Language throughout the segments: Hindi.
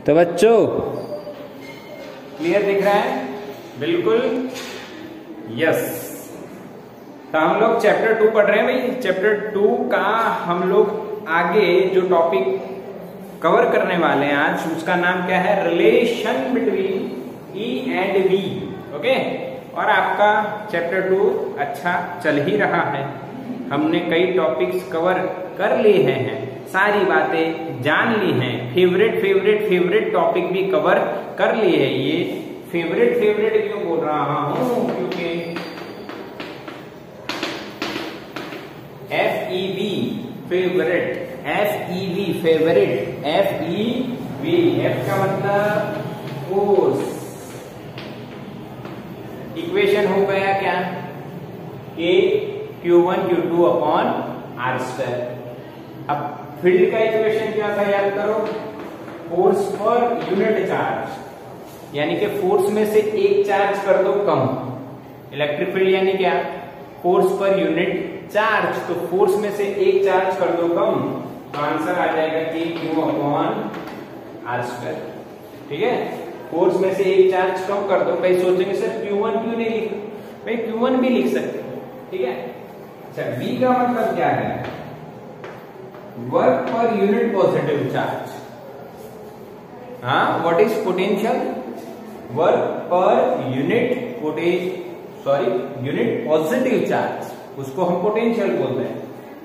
तो बच्चों क्लियर दिख रहा है? बिल्कुल यस। तो हम लोग चैप्टर 2 पढ़ रहे हैं भाई। चैप्टर 2 का हम लोग आगे जो टॉपिक कवर करने वाले हैं आज, उसका नाम क्या है? Relation between E and V. Okay, और आपका चैप्टर 2 अच्छा चल ही रहा है। हमने कई टॉपिक्स कवर कर लिए हैं, सारी बातें जान ली हैं, फेवरेट टॉपिक भी कवर कर लिए हैं। ये फेवरेट क्यों बोल रहा हूं? क्योंकि FEV favourite, FEV favourite, FEV F का मतलब फोर्स। इक्वेशन हो गया क्या? K Q1 Q2 upon R square. अब फील्ड का इक्वेशन क्या था याद करो? फोर्स पर यूनिट चार्ज, यानी कि फोर्स में से एक चार्ज कर दो कम। इलेक्ट्रिक फील्ड यानी क्या? Force per unit charge. तो फोर्स में से एक चार्ज कर दो कम, तो आंसर आ जाएगा कि Q अपॉन R स्क्वायर। ठीक है, फोर्स में से एक चार्ज कम कर दो। कई सोचेंगे सर Q1 क्यों नहीं लिखा? भाई Q1 भी लिख सकते हो, ठीक है। अच्छा, V का मतलब क्या है? Work per unit positive charge. हाँ, what is potential? Work per unit unit positive charge, उसको हम पोटेंशियल बोलते हैं।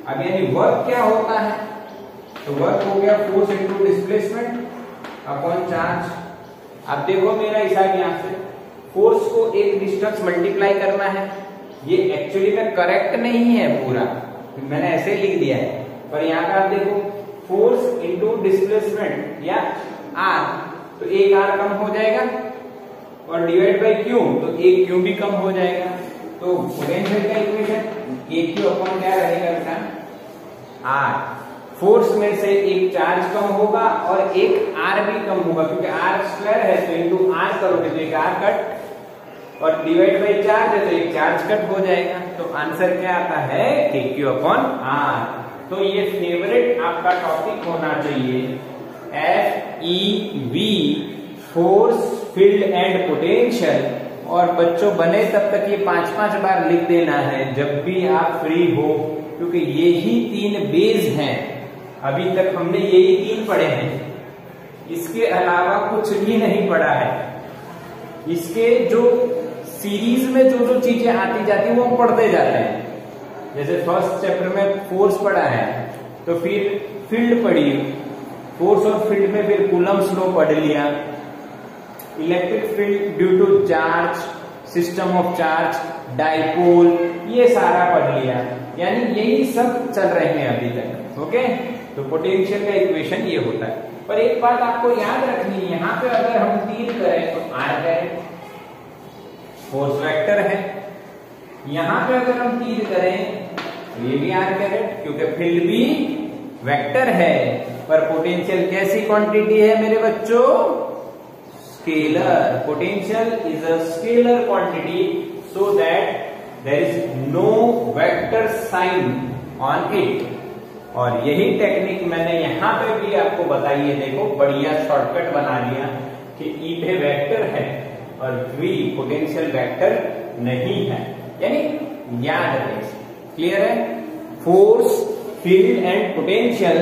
अब यानी वर्क क्या होता है? तो वर्क हो गया force into displacement upon charge. अब देखो मेरा हिसाब यहां से फोर्स को एक डिस्टेंस मल्टीप्लाई करना है। ये एक्चुअली में करेक्ट नहीं है पूरा, मैंने ऐसे लिख दिया है, पर यहाँ पे आप देखो फोर्स इनटू डिस्प्लेसमेंट या आर, तो एक आर कम हो जाएगा और डिवाइड बाय क्यू, तो एक क्यू भी कम हो जाएगा। तो पोटेंशियल का इक्वेशन एक क्यू अपॉन क्या रहेगा बेटा? आर। फोर्स में से एक चार्ज कम होगा और एक आर भी कम होगा, क्योंकि आर स्क्वायर है तो इनटू आर करोगे तो एक आर कट, और डिवाइड बाय चार्ज है तो एक चार्ज कट हो जाएगा। तो आंसर क्या आता है? Q upon R. तो ये फेवरेट आपका टॉपिक होना चाहिए, FEV force, field and potential. और बच्चों बने तब तक ये 5-5 बार लिख देना है जब भी आप फ्री हो, क्योंकि यही 3 बेस हैं। अभी तक हमने यही 3 पढ़े हैं, इसके अलावा कुछ भी नहीं पढ़ा है। इसके जो सीरीज में जो चीजें आती जाती वो हम पढ़ते जाते हैं। जैसे फर्स्ट चैप्टर में फोर्स पढ़ा है, तो फिर फील्ड पढ़ी, फोर्स और फील्ड में फिर कूलम्स लॉ पढ़ लिया, electric field due to charge, system of charge, dipole, ये सारा पढ़ लिया। यानी यही सब चल रहे हैं अभी तक। ओके, तो पोटेंशियल का इक्वेशन ये होता है। पर एक बात आपको याद रखनी है, यहाँ पे अगर हम तीर करें तो आर करें, फोर्स वेक्टर है। यहां पे अगर हम तीर करें तो ये भी आर कैरेट, क्योंकि फील्ड भी वेक्टर है। पर पोटेंशियल कैसी क्वांटिटी है मेरे बच्चों? Scalar. Potential is a scalar quantity, so that there is no vector sign on it. और यही टेक्निक मैंने यहां पे भी आपको बताई है। देखो बढ़िया शॉर्टकट बना दिया कि ई पे वेक्टर है और V पोटेंशियल वेक्टर नहीं है, यानी याद रखें। क्लियर है? Force, field and potential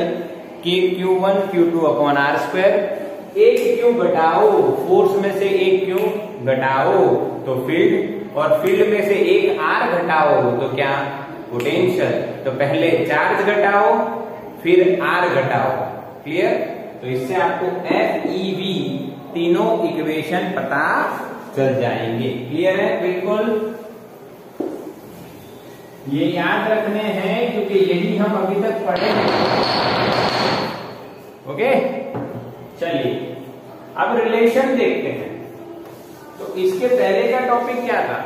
Q1 Q2 upon R square. एक क्यू घटाओ, फोर्स में से एक क्यू घटाओ तो फील्ड, और फील्ड में से एक आर घटाओ तो क्या? पोटेंशियल। तो पहले चार्ज घटाओ फिर आर घटाओ। क्लियर? तो इससे आपको FEV तीनों इक्वेशन पता चल जाएंगे। क्लियर है? बिल्कुल ये याद रखने हैं, क्योंकि यही हम अभी तक पढ़े हैं। ओके, चलिए अब रिलेशन देखते हैं। तो इसके पहले का टॉपिक क्या था?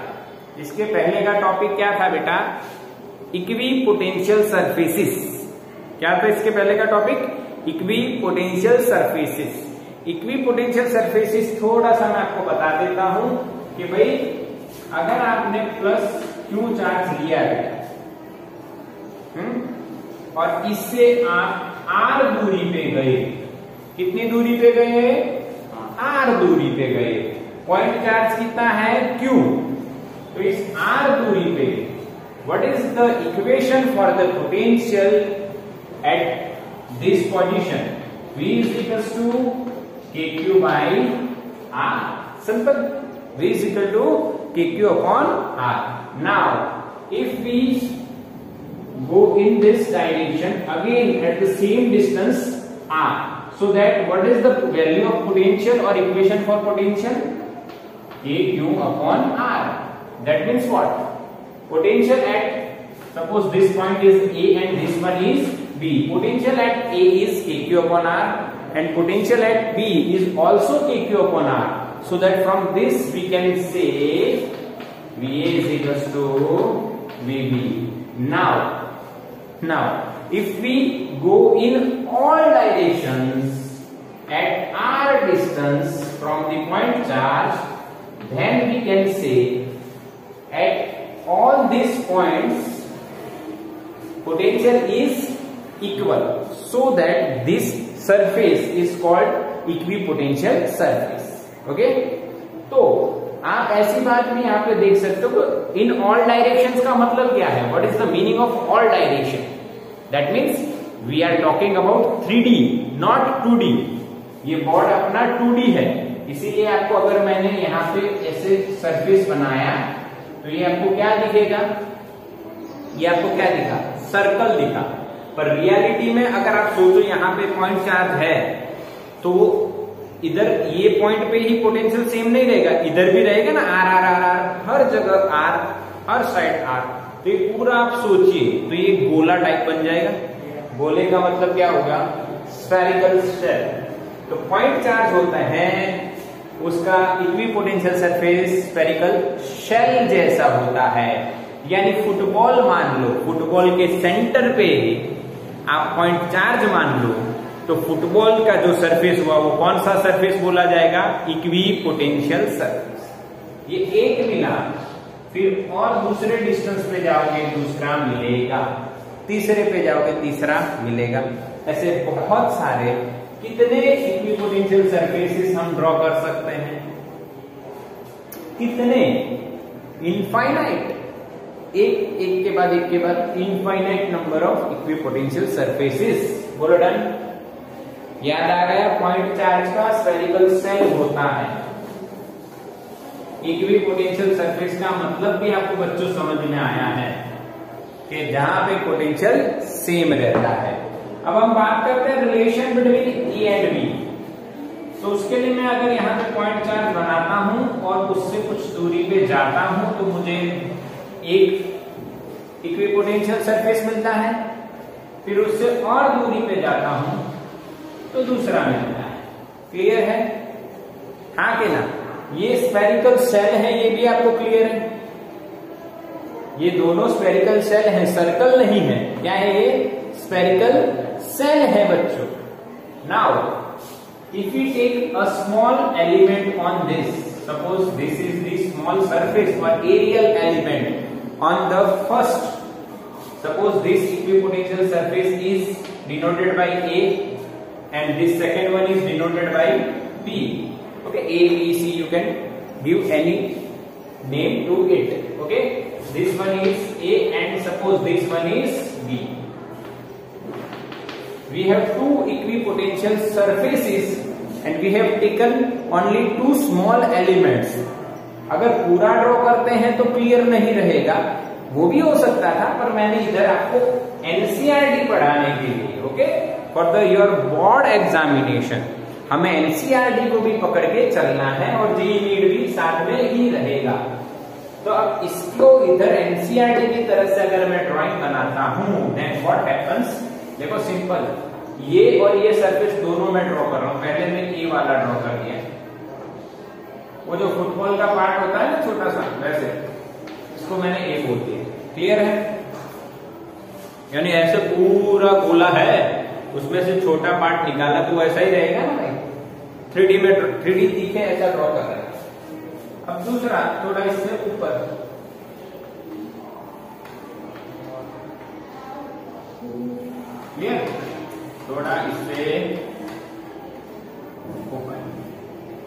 इसके पहले का टॉपिक क्या था बेटा? Equi potential surfaces. क्या था इसके पहले का topic? Equi potential surfaces. Equi potential surfaces थोड़ा सा मैं आपको बता देता हूं कि भाई अगर आपने प्लस क्यू चार्ज लिया है और इससे आप आर दूरी पे गए, कितनी दूरी पे गए? r दूरी पे गए। पॉइंट चार्ज कितना है q, तो इस r दूरी पे what is the equation for the potential at this position? v is equals to kq by r. Simple. v is equal to kq upon r. Now if we go in this direction again at the same distance r, so that what is the value of potential or equation for potential? kq upon r. That means what? Potential at, suppose this point is a and this one is b. Potential at a is kq upon r and potential at b is also kq upon r. So that from this we can say va is equals to vb. Now if we go in all directions at r distance from the point charge, then we can say at all these points potential is equal, so that this surface is called equipotential surface. Okay, तो आप ऐसी बात भी यहाँ पे देख सकते हो, इन ऑल डायरेक्शंस का मतलब क्या है? What is the meaning of all direction? That means we are talking about 3D not 2D. ये बोर्ड अपना 2D है, इसीलिए आपको अगर मैंने यहाँ पे ऐसे सरफेस बनाया तो ये आपको क्या दिखेगा? ये आपको क्या दिखा? सर्कल दिखा. पर रियलिटी में अगर आप सोचो यहाँ पे पॉइंट चार्ज है तो इधर ये पॉइंट पे ही पोटेंशियल सेम नहीं रहेगा, इधर भी रहेगा ना आर आर आर आर, हर जगह आर, हर साइड आर. तो ये पूरा आप सोचिए तो ये गोला टाइप बन जाएगा. गोले का मतलब क्या होगा? Spherical shell. तो पॉइंट चार्ज होता है उसका इक्विपोटेंशियल सरफेस स्फेरिकल शेल जैसा होता है. यानी फुटबॉल मान लो, फुटबॉल के सेंटर पे आप पॉइंट चार्ज मान लो तो फुटबॉल का जो सरफेस हुआ वो कौन सा सरफेस बोला जाएगा? Equipotential surface. ये एक मिला, फिर और दूसरे डिस्टेंस पे जाओगे दूसरा मिलेगा, तीसरे पे जाओगे तीसरा मिलेगा. ऐसे बहुत सारे कितने इक्विपोटेंशियल सरफेसेस हम ड्रॉ कर सकते हैं? कितने? इनफाइनाइट. एक के बाद infinite number of equipotential surfaces. बोलो डन. याद आ गया? पॉइंट चार्ज का स्फेरिकल शेल होता है. इक्विपोटेंशियल सरफेस का मतलब भी आपको बच्चों समझ में आया है कि जहां पे पोटेंशियल सेम रहता है. अब हम बात करते हैं relation between A and B. तो उसके लिए मैं अगर यहाँ पे पॉइंट चार्ज बनाता हूं और उससे कुछ दूरी पे जाता हूं तो मुझे एक इक्विपोटेंशियल सरफेस मिलता है, फिर उससे और दूरी पे जाता हूं तो दूसरा मिलता है. क्लियर है? हाँ कि ना? ये स्फेरिकल शेल है, ये भी आपको क्लियर है? ये दोनों स्फेरिकल शेल है, सर्कल नहीं है. क्या है ये? स्फेरिकल शेल है बच्चों. Now if you take a small element on this, suppose this is the small surface और areal element on the first, suppose this equipotential surface is denoted by A and this second one is denoted by B. Okay, A, B, C, you can give any name to it. Okay, this one is A and suppose this one is B. We have two equipotential surfaces and we have taken only two small elements. अगर पूरा ड्रॉ करते हैं तो क्लियर नहीं रहेगा, वो भी हो सकता था, पर मैंने इधर आपको एनसीईआरटी पढ़ाने के लिए, okay, for the your board examination हमें एनसीईआरटी को भी पकड़ के चलना है और जेईई नीट भी साथ में ही रहेगा. तो अब इसको इधर एनसीईआरटी की तरह से अगर मैं ड्राइंग बनाता हूं देन व्हाट हैपेंस? देखो सिंपल, ये और ये सरफेस दोनों में ड्रॉ कर रहा हूं. पहले मैं ए वाला ड्रॉ कर दिया, वो जो फुटबॉल का पार्ट होता है ना छोटा सा, वैसे इसको मैंने ए बोल दिया. क्लियर है? यानी ऐसे पूरा गोला है, उसमें से छोटा पार्ट निकाला तो ऐसा ही रहेगा ना भाई. 3D में 3D दिखे ऐसा ड्रॉ कर रहा है. अब दूसरा थोड़ा इससे ऊपर, क्लियर? थोड़ा इससे ऊपर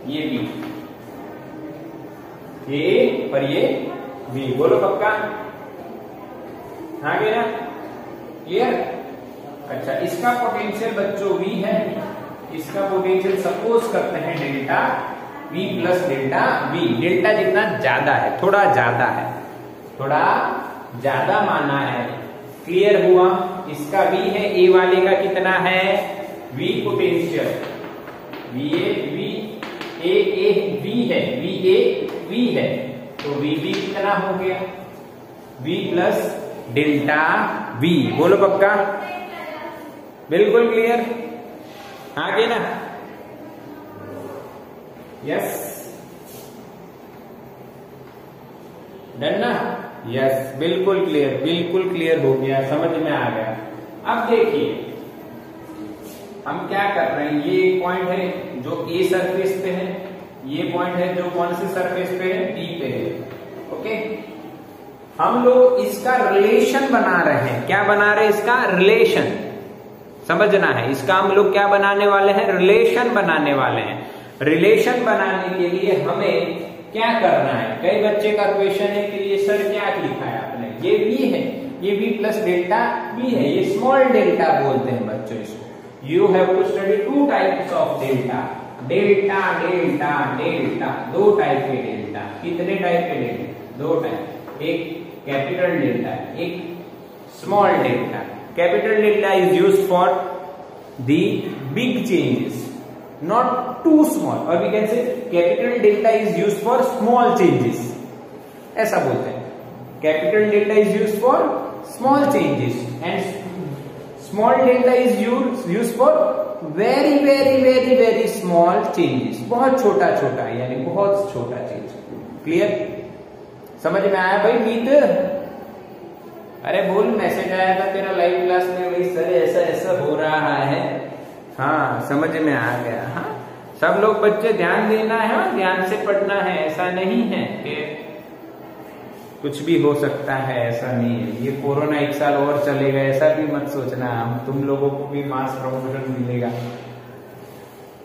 ये बी, ए और ये बी। बोलो पक्का? हाँ गया? क्लियर? अच्छा, इसका पोटेंशियल बच्चों v है, इसका पोटेंशियल सपोज करते हैं delta v plus delta v। Delta जितना ज्यादा है, थोड़ा ज्यादा है, थोड़ा ज्यादा माना है। क्लियर हुआ? इसका v है, a वाले का कितना है? v potential, va v, a v है, va v है, तो vb कितना हो गया? v plus delta v। बोलो पक्का? बिल्कुल क्लियर? आगे ना? यस, डन ना? यस, बिल्कुल क्लियर, बिल्कुल क्लियर हो गया, समझ में आ गया। अब देखिए हम क्या कर रहे हैं, ये एक पॉइंट है जो ए सरफेस पे है, ये पॉइंट है जो कौन सी सरफेस पे है? बी पे है। ओके, हम लोग इसका रिलेशन बना रहे हैं। क्या बना रहे हैं? इसका रिलेशन समझना है। इसका हम लोग क्या बनाने वाले हैं? रिलेशन बनाने वाले हैं। रिलेशन बनाने के लिए हमें क्या करना है? कई बच्चे का क्वेश्चन है कि ये सर क्या लिखा है आपने? ये v है, ये v प्लस डेल्टा v है, ये स्मॉल डेल्टा बोलते हैं बच्चों इसको। You have to study two types of delta, delta delta delta, दो टाइप के डेल्टा। कितने टाइप के डेल्टा? दो टाइप, एक कैपिटल डेल्टा, एक small delta. Capital delta is used for the big changes, not too small, or we can say capital delta is used for small changes, ऐसा बोलते हैं। capital delta is used for small changes and small delta is used for very very very very small changes, बहुत छोटा छोटा, यानी बहुत छोटा चीज। क्लियर? समझ में आया भाई मीत? अरे बोल, मैसेज आया था तेरा लाइव क्लास में, भाई सर ऐसा ऐसा हो रहा है। हाँ, समझ में आ गया। हाँ, सब लोग बच्चे ध्यान देना है, ध्यान से पढ़ना है। ऐसा नहीं है कि कुछ भी हो सकता है, ऐसा नहीं है। ये कोरोना एक साल और चलेगा, ऐसा भी मत सोचना। हम तुम लोगों को भी मास प्रमोशन मिलेगा,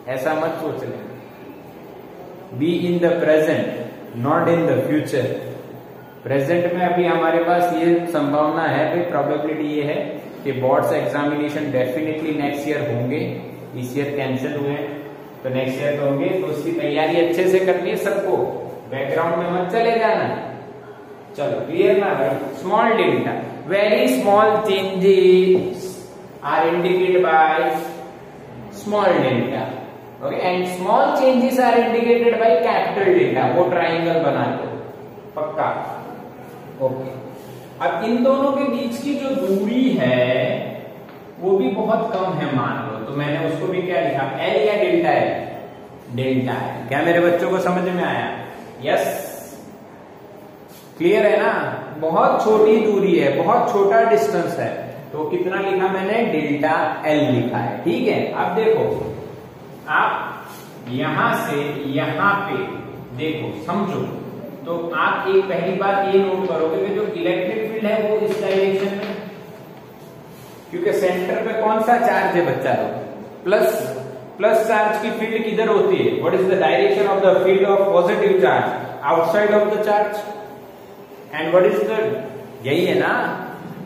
ऐसा मत सोच लेना। Be in the present, not in the future. Present में अभी हमारे पास ये संभावना है, भाई प्रोबेबिलिटी ये है कि boards examination definitely next year होंगे। इस ईयर कैंसिल हुए हैं तो नेक्स्ट ईयर होंगे, तो उसकी तैयारी अच्छे से करनी है सबको। बैकग्राउंड में मत चले जाना। चलो क्लियर ना भाई? Small delta, very small changes are indicated by small delta. Okay, and small changes are indicated by capital delta. वो ट्राइंगल बना लो पक्का। ओके, अब इन दोनों के बीच की जो दूरी है वो भी बहुत कम है मान लो, तो मैंने उसको भी क्या लिखा? एल या डेल्टा है? डेल्टा है। क्या मेरे बच्चों को समझ में आया? यस, क्लियर है ना? बहुत छोटी दूरी है, बहुत छोटा डिस्टेंस है, तो कितना लिखा मैंने? डेल्टा एल लिखा है। ठीक है, अब देखो, आप यहां से यहां पे देखो, समझो, तो आप एक पहली बात ये नोट करोगे कि जो इलेक्ट्रिक फील्ड है वो इस डायरेक्शन में, क्योंकि सेंटर पे कौन सा चार्ज है बच्चा लोग? प्लस चार्ज की फील्ड किधर होती है? What is the direction of the field of positive charge? Outside of the charge. And what is the, यही है ना,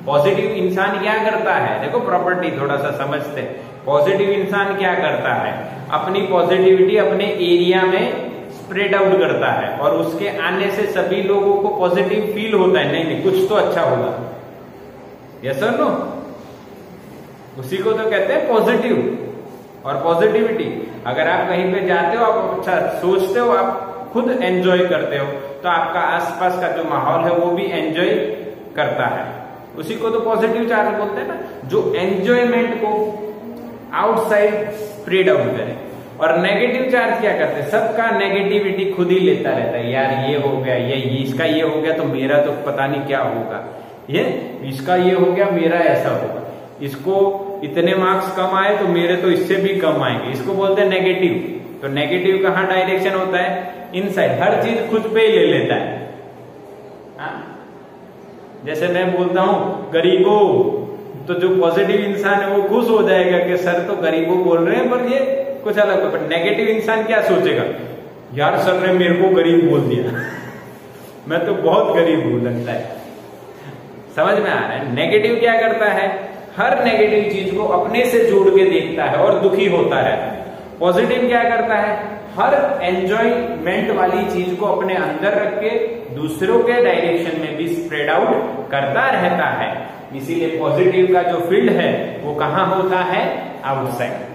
पॉजिटिव इंसान क्या करता है? देखो प्रॉपर्टी थोड़ा सा समझते हैं। पॉजिटिव इंसान क्या करता है? अपनी पॉजिटिविटी अपने एरिया में स्प्रेड आउट करता है, और उसके आने से सभी लोगों को पॉजिटिव फील होता है। नहीं, कुछ तो अच्छा होगा। यस और नो? उसी को तो कहते हैं पॉजिटिव और पॉजिटिविटी। अगर आप कहीं पे जाते हो, आप अच्छा सोचते हो, आप खुद एंजॉय करते हो, तो आपका आसपास का जो माहौल है वो भी एंजॉय करता है। उसी को तो पॉजिटिव चार्ज बोलते हैं ना, जो एंजॉयमेंट को आउटसाइड स्प्रेड आउट करे। और नेगेटिव चार्ज क्या करते हैं? सबका नेगेटिविटी खुद ही लेता रहता है। यार ये हो गया, ये इसका ये हो गया, तो मेरा तो पता नहीं क्या होगा, ये इसका ये हो गया, मेरा ऐसा होगा, इसको इतने मार्क्स कम आए तो मेरे तो इससे भी कम आएंगे। इसको बोलते हैं नेगेटिव। तो नेगेटिव कहाँ डायरेक्शन होता है? इनसाइड। हर चीज खुद पे ही ले लेता है। जैसे मैं बोलता हूं गरीबों, तो जो पॉजिटिव इंसान है वो खुश हो जाएगा कि सर तो गरीबों बोल रहे हैं, पर ये कुछ अलग है। पर नेगेटिव इंसान क्या सोचेगा? यार सर ने मेरे को गरीब बोल दिया मैं तो बहुत गरीब हूं लगता है। समझ में आ रहा है? नेगेटिव क्या करता है, हर नेगेटिव चीज को अपने से जोड़ के देखता है और दुखी होता रहता है। पॉजिटिव क्या करता है, हर एंजॉयमेंट वाली चीज को अपने अंदर रख के दूसरों के डायरेक्शन में भी स्प्रेड आउट करता रहता है। इसीलिए पॉजिटिव का जो फील्ड है वो कहां होता है, आउटसाइड।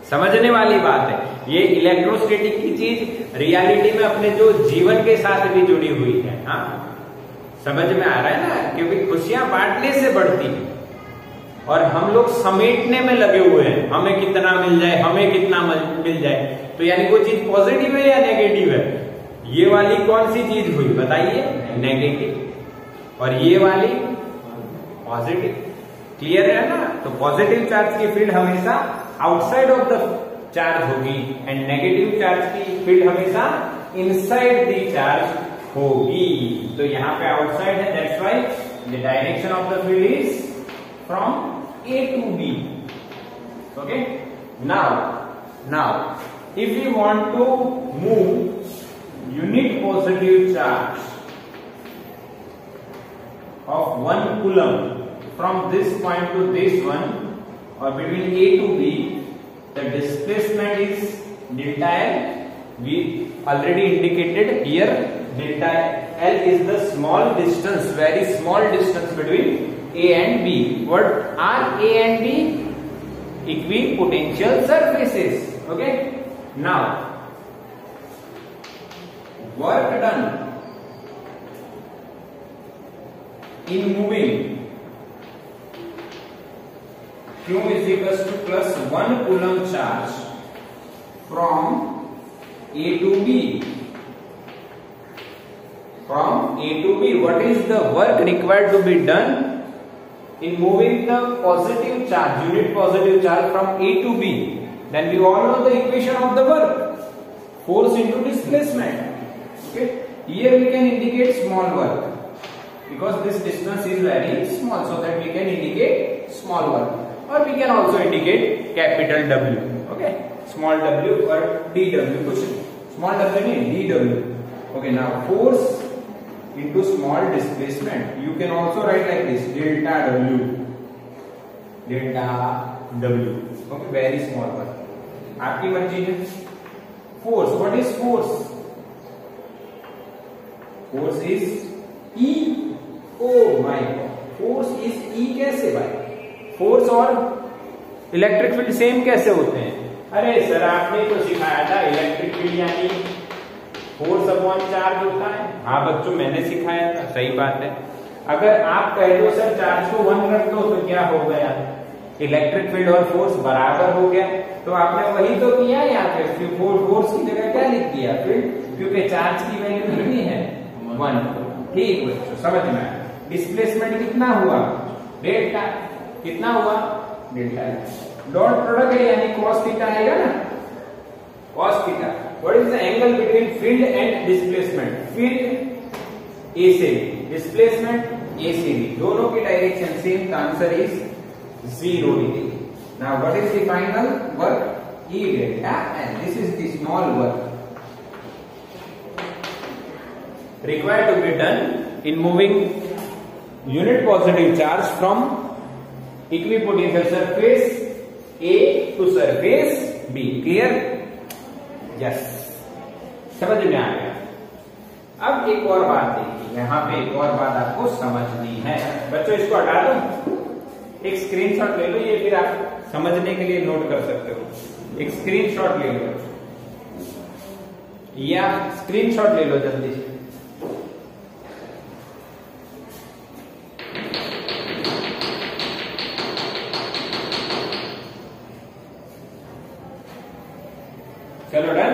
समझने वाली बात है। ये इलेक्ट्रोस्टैटिक की चीज रियलिटी में अपने जो जीवन के साथ भी जुड़ी हुई है। हाँ, समझ में आ रहा है ना, क्योंकि खुशियां बांटने से बढ़ती है और हम लोग समेटने में लगे हुए हैं, हमें कितना मिल जाए, हमें कितना मिल जाए। तो यानी वो चीज पॉजिटिव है या नेगेटिव है? ये वाली कौन सी चीज हुई बताइए, नेगेटिव, और ये वाली पॉजिटिव। क्लियर है ना? तो पॉजिटिव चार्ज की फील्ड हमेशा आउटसाइड ऑफ द चार्ज होगी एंड नेगेटिव चार्ज की फील्ड हमेशा इनसाइड द चार्ज होगी। तो यहाँ पे आउटसाइड है, that's why the direction of the field is from A to B. Okay. Now, if we want to move unit positive charge of 1 coulomb from this point to this one, or between A to B, the displacement is delta L. We already indicated here. Delta L is the small distance, very small distance between A and B. What are A and B? Equipotential surfaces. Okay. Now, work done in moving Q is equals to plus 1 coulomb charge from A to B. From A to B, what is the work required to be done in moving the positive charge, unit positive charge from A to B? Then we all know the equation of the work, force into displacement. Okay, here we can indicate small work because this distance is very small, so that we can indicate small work, or we can also indicate capital W. Okay, small w or dw, कुछ small w नहीं, dw. Okay, now force into small displacement, you can also write like this, delta W. Okay, very small one. आपकी मर्जी है। Force, what is force? Force is E. Oh my God, force is E कैसे भाई? Force और इलेक्ट्रिक फील्ड सेम कैसे होते हैं? अरे सर आपने तो सिखाया था इलेक्ट्रिक फील्ड यानी फोर्स अपॉन चार्ज होता है। हाँ बच्चों, मैंने सिखाया था, सही बात है। अगर आप कह दो सर चार्ज को 1 रख दो तो क्या हो गया, इलेक्ट्रिक फील्ड और फोर्स बराबर हो गया। तो आपने वही तो किया यहाँ पे, फोर्स की जगह क्या लिख दिया फील्ड, क्योंकि चार्ज की वैल्यू कितनी है 1। ठीक बच्चों, समझ में आया। डिस्प्लेसमेंट कितना हुआ, डेल्टा, कितना हुआ डेल्टा। डॉट प्रोडक्ट है यानी कॉस थीटा आएगा ना, cos theta. What is the angle between field and displacement? Field A से B, displacement A से B, दोनों की डायरेक्शन सेम, का answer is 0 degree. Now what is the final work? E delta, and this is the small work required to be done in moving unit positive charge from equipotential surface A to surface B. Clear? Yes. समझ में आ गया। अब एक और बात देखिए, यहाँ पे एक और बात आपको समझनी है बच्चों। इसको हटा दो, एक स्क्रीनशॉट ले लो, ये फिर आप समझने के लिए नोट कर सकते हो। एक स्क्रीनशॉट ले लो, या स्क्रीनशॉट ले लो जल्दी से। चलो डन।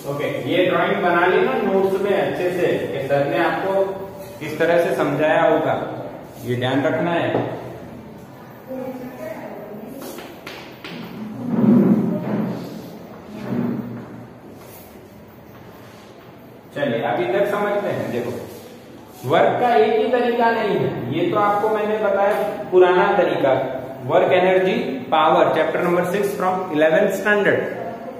ओके, ये ड्राइंग बना ली ना नोट्स में अच्छे से, कि सर ने आपको किस तरह से समझाया होगा, ये ध्यान रखना है। चलिए अभी तक समझते हैं। देखो, वर्क का एक ही तरीका नहीं है, ये तो आपको मैंने बताया पुराना तरीका, work energy power, chapter number 6 from 11th standard.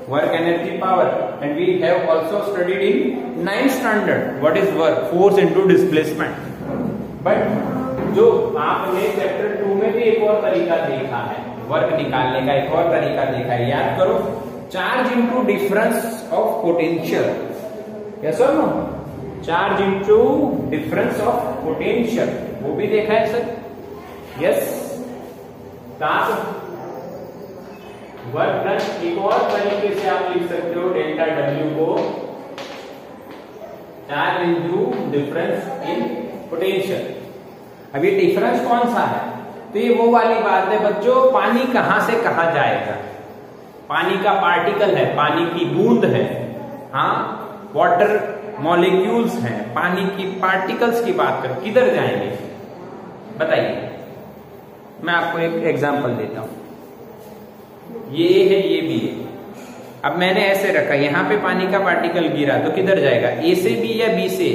work energy power, and we have also studied in 9th standard what is work, force into displacement. But जो आपने चैप्टर 2 में भी एक और तरीका देखा है वर्क निकालने का, एक और तरीका देखा है, याद करो, charge into difference of potential, yes और no, charge into difference of potential, वो भी देखा है सर, यस। वर्क डन एक और तरीके से आप लिख सकते हो डेल्टा डब्ल्यू को charge into difference in potential. अब ये डिफरेंस कौन सा है, तो ये वो वाली बात है बच्चों, पानी कहां से कहां जाएगा, पानी का पार्टिकल है, पानी की बूंद है, हाँ वाटर मॉलिक्यूल्स हैं, पानी की पार्टिकल्स की बात कर, किधर जाएंगे बताइए। मैं आपको एक एग्जांपल देता हूं, ये है ये भी है, अब मैंने ऐसे रखा, यहां पे पानी का पार्टिकल गिरा तो किधर जाएगा, ए से बी या बी से,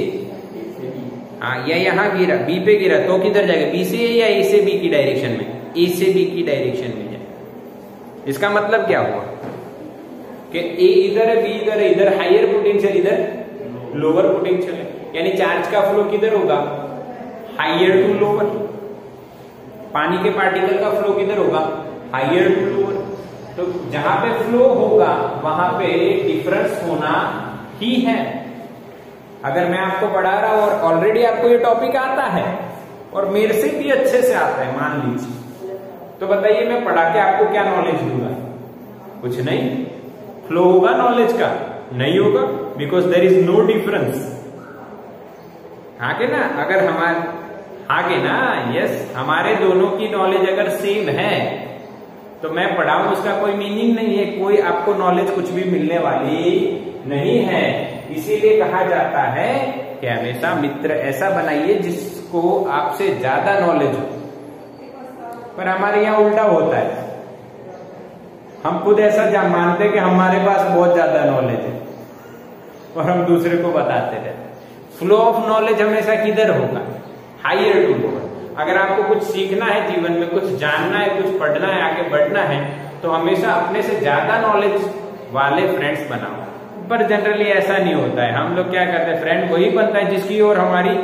हाँ, या यहां गिरा बी पे गिरा तो किधर जाएगा, बी से या ए से बी की डायरेक्शन में, ए से बी की डायरेक्शन में जाए। इसका मतलब क्या हुआ कि ए इधर है, बी इधर है, इधर हायर पोटेंशियल, इधर लोअर पोटेंशियल है, यानी चार्ज का फ्लो किधर होगा, हायर टू लोअर, पानी के पार्टिकल का फ्लो किधर होगा, हायर टू लोअर। तो जहां पे फ्लो होगा वहां पे डिफरेंस होना ही है। अगर मैं आपको पढ़ा रहा हूं और ऑलरेडी आपको ये टॉपिक आता है और मेरे से भी अच्छे से आता है मान लीजिए, तो बताइए मैं पढ़ा के आपको क्या नॉलेज दूंगा, कुछ नहीं, फ्लो होगा नॉलेज का, नहीं होगा, because there is no difference. हाँ के ना, अगर हमारे, हाँ के ना, यस, हमारे दोनों की नॉलेज अगर सेम है तो मैं पढ़ाऊं उसका कोई मीनिंग नहीं है, कोई आपको नॉलेज कुछ भी मिलने वाली नहीं है। इसीलिए कहा जाता है कि हमेशा मित्र ऐसा बनाइए जिसको आपसे ज्यादा नॉलेज हो, पर हमारे यहाँ उल्टा होता है, हम खुद ऐसा मानते हैं कि हमारे पास बहुत ज्यादा नॉलेज है और हम दूसरे को बताते रहते। फ्लो ऑफ नॉलेज हमेशा किधर होगा, हायर टू लोअर। अगर आपको कुछ सीखना है जीवन में, कुछ जानना है, कुछ पढ़ना है, आगे बढ़ना है, तो हमेशा अपने से ज्यादा नॉलेज वाले फ्रेंड्स बनाओ। पर जनरली ऐसा नहीं होता है, हम लोग क्या करते हैं, फ्रेंड वही बनता है जिसकी और हमारी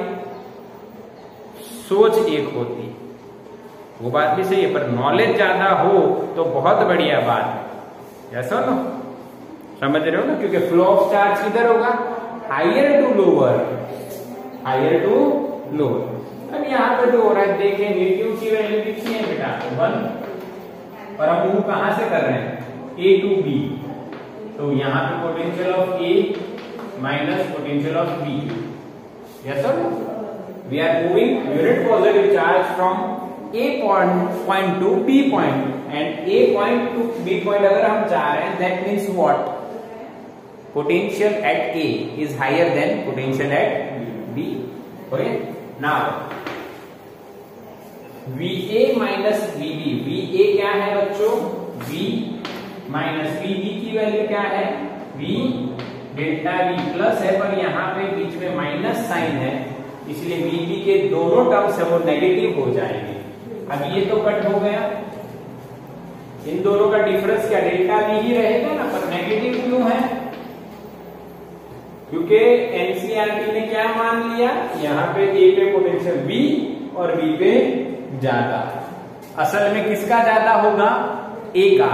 सोच एक होती है, वो बात भी सही है, पर नॉलेज ज्यादा हो तो बहुत बढ़िया बात है, ऐसा ना, समझ रहे हो ना, क्योंकि फ्लो ऑफ चार्ज किधर होगा, higher to lower, higher to lower. अब यहाँ पे जो हो रहा है देखेंगे, क्यों की वैल्यू कितनी है बेटा 1, और हम मूव कहां से कर रहे हैं, ए टू बी, तो यहाँ पे potential of A minus potential of B, yes sir, we are moving unit positive charge from A point to B point, and A point to B point अगर हम जा रहे हैं, that means what, potential at A is higher than potential at B. Okay, now VA minus VB, VA क्या है बच्चों, V माइनस VB की वैल्यू क्या है, V डेल्टा V प्लस है, पर यहाँ पे बीच में माइनस साइन है, इसलिए VB के दोनों टर्म्स है वो नेगेटिव हो जाएंगे। अब ये तो कट हो गया, इन दोनों का डिफरेंस क्या, डेल्टा V ही रहेगा ना, पर नेगेटिव क्यों है, क्योंकि एनसीईआरटी ने क्या मान लिया, यहाँ पे ए पे पोटेंशियल V और B पे ज्यादा, असल में किसका ज्यादा होगा, ए का,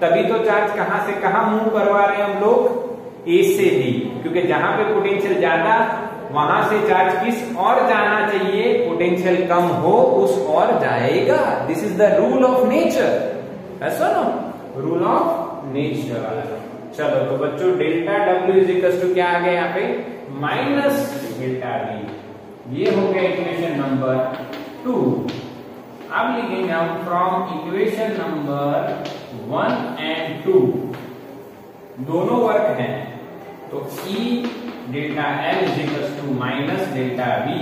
तभी तो चार्ज कहां से कहां मूव करवा रहे हैं हम लोग, ए से बी, क्योंकि जहां पे पोटेंशियल ज्यादा वहां से चार्ज किस और जाना चाहिए, पोटेंशियल कम हो उस और जाएगा। This is the rule of nature, ऐसा ना, रूल ऑफ नेचर। चलो तो बच्चों delta W is equal to क्या आ गया यहाँ पे, माइनस डेल्टा वी, ये हो गया इक्वेशन नंबर 2। अब लिखेंगे हम फ्रॉम इक्वेशन नंबर 1 एंड 2, दोनों वर्क हैं, तो E delta L is equal to minus delta V,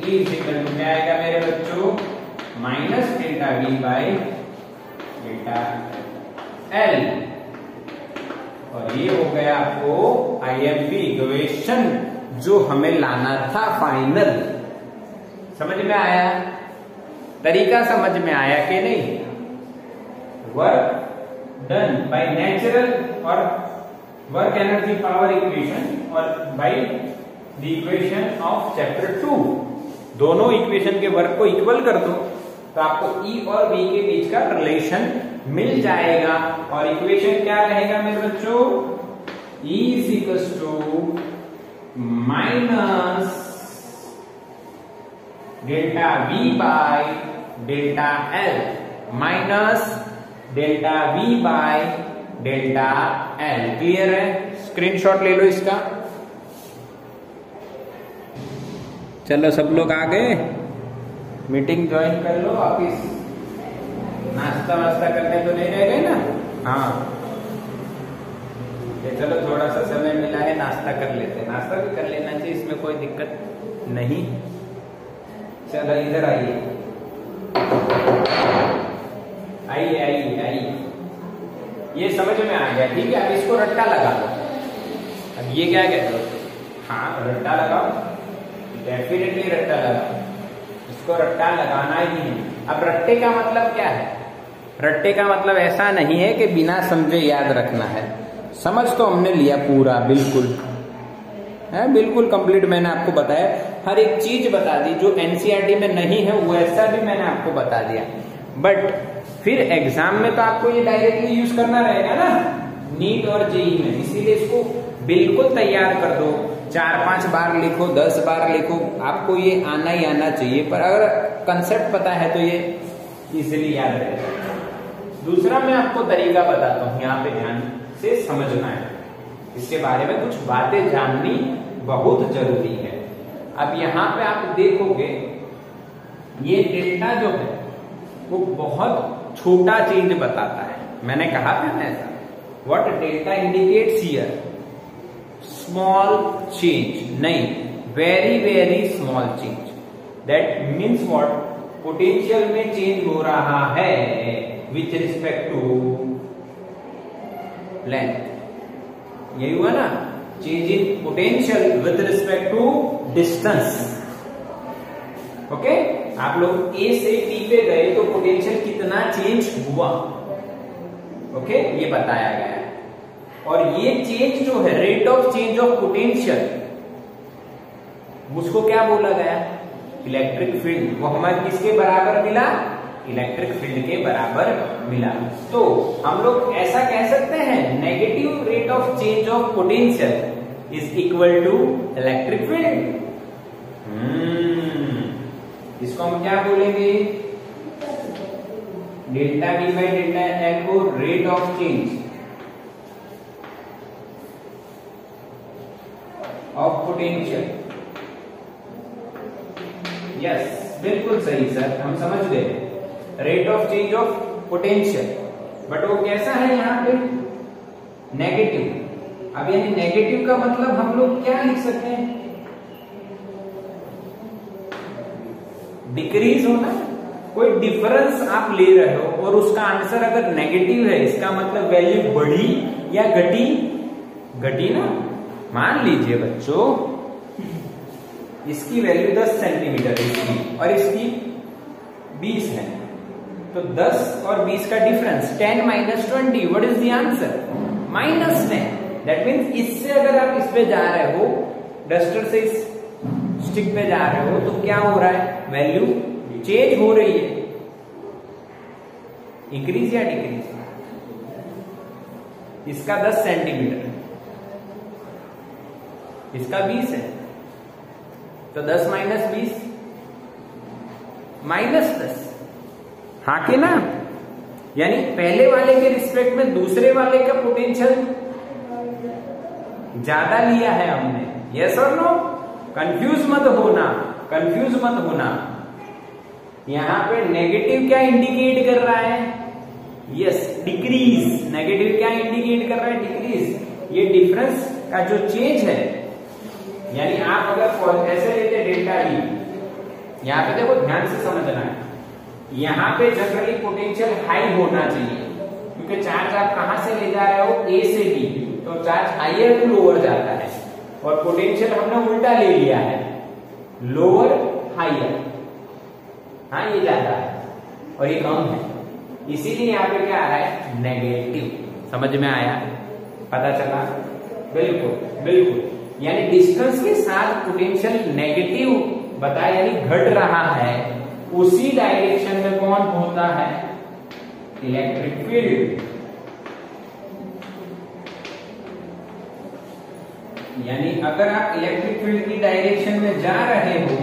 E is equal to क्या आएगा मेरे बच्चों, minus delta V by delta L, और ये हो गया आपको IMP इक्वेशन जो हमें लाना था फाइनल। समझ में आया, तरीका समझ में आया कि नहीं, वर्क डन बाय नेचुरल और वर्क एनर्जी पावर इक्वेशन और by the equation of chapter 2। दोनों इक्वेशन के वर्क को इक्वल कर दो तो आपको E और V के बीच का रिलेशन मिल जाएगा। और इक्वेशन क्या रहेगा मेरे बच्चों? E is equals to minus delta V by delta L minus delta V by delta L। Clear है? स्क्रीनशॉट ले लो इसका। चलो सब लोग आ गए, मीटिंग ज्वाइन कर लो। ऑफिस नाश्ता वास्ता करने तो नहीं रह गए ना? हाँ चलो थोड़ा सा समय मिला है, नाश्ता कर लेते हैं। नाश्ता भी कर लेना चाहिए, इसमें कोई दिक्कत नहीं। चलो इधर आइए, आइए आइए आइए। ये समझ में आ गया, ठीक है? अब इसको रट्टा लगा दो। अब ये क्या कहते हो? हाँ रट्टा लगाओ, डेफिनेटली रट्टा लगाओ, इसको रट्टा लगाना ही है। अब रट्टे का मतलब क्या है? रट्टे का मतलब ऐसा नहीं है कि बिना समझे याद रखना है। समझ तो हमने लिया पूरा, बिल्कुल है, बिल्कुल कंप्लीट मैंने आपको बताया। हर एक चीज बता दी जो एनसीईआरटी में नहीं है, वैसा भी मैंने आपको बता दिया। बट फिर एग्जाम में तो आपको ये डायरेक्टली यूज करना रहेगा ना, नीट और जेई में। इसीलिए इसको बिल्कुल तैयार कर दो। 4-5 बार लिखो, 10 बार लिखो, आपको ये आना ही आना चाहिए। पर अगर कंसेप्ट पता है तो ये इजीली याद रहेगा। दूसरा मैं आपको तरीका बताता हूँ, यहाँ पे ध्यान से समझना है। इसके बारे में कुछ बातें जाननी बहुत जरूरी है। अब यहाँ पे आप देखोगे ये डेल्टा जो है वो बहुत छोटा चेंज बताता है। मैंने कहा था ना ऐसा, what delta indicates here, small change नहीं, very very small change. That means what, potential में चेंज हो रहा है विथ रिस्पेक्ट टू लेंथ। यही हुआ ना, change in potential with respect to distance. Okay, आप लोग ए से टी पे गए तो पोटेंशियल कितना चेंज हुआ, ओके, ये बताया गया है। और ये चेंज जो है, rate of change of potential, उसको क्या बोला गया? Electric field. वो हमें किसके बराबर मिला? इलेक्ट्रिक फील्ड के बराबर मिला। तो हम लोग ऐसा कह सकते हैं, negative rate of change of potential is equal to electric field. इसको हम क्या बोलेंगे? Delta V by delta L को rate of change of potential. Yes, बिल्कुल सही सर, हम समझ गए, rate of change of potential. But वो कैसा है यहाँ पे? नेगेटिव। अब यानी नेगेटिव का मतलब हम लोग क्या लिख सकते हैं? डिक्रीज होना। कोई डिफरेंस आप ले रहे हो और उसका आंसर अगर नेगेटिव है, इसका मतलब वैल्यू बढ़ी या घटी? घटी ना। मान लीजिए बच्चों, इसकी वैल्यू 10 सेंटीमीटर इसकी और इसकी 20 है, तो 10 और 20 का difference 10 minus 20, what is the answer? -10। That means इससे अगर आप इस पे जा रहे हो, डस्टर से इस स्टिक पे जा रहे हो, तो क्या हो रहा है? वैल्यू चेंज हो रही है, इंक्रीज या डिक्रीज? इसका 10 सेंटीमीटर, इसका 20 है, तो 10 माइनस 20 -10। हाँ कि ना? यानी पहले वाले के रिस्पेक्ट में दूसरे वाले का पोटेंशियल ज्यादा लिया है हमने। यस और नो? कंफ्यूज मत होना, कंफ्यूज मत होना। यहां पे नेगेटिव क्या इंडिकेट कर रहा है? Yes, decrease. नेगेटिव क्या इंडिकेट कर रहा है? डिक्रीज। ये डिफरेंस का जो चेंज है, यानी आप अगर ऐसे लेते डेल्टा E, यहां पे देखो, ध्यान से समझना है। यहां पे जनरली पोटेंशियल हाई होना चाहिए, क्योंकि चार्ज आप कहां से ले जा रहे हो? A से B, तो चार्ज हायर टू लोअर जाता है। और पोटेंशियल हमने उल्टा ले लिया है, लोअर हायर। हाँ, ये ज्यादा है और ये कम है, इसीलिए यहाँ पे क्या आ रहा है? नेगेटिव। समझ में आया? पता चला? बिल्कुल बिल्कुल। यानी डिस्टेंस के साथ पोटेंशियल नेगेटिव बताया, यानी घट रहा है, उसी डायरेक्शन में कौन होता है? Electric field. यानी अगर आप इलेक्ट्रिक फील्ड की डायरेक्शन में जा रहे हो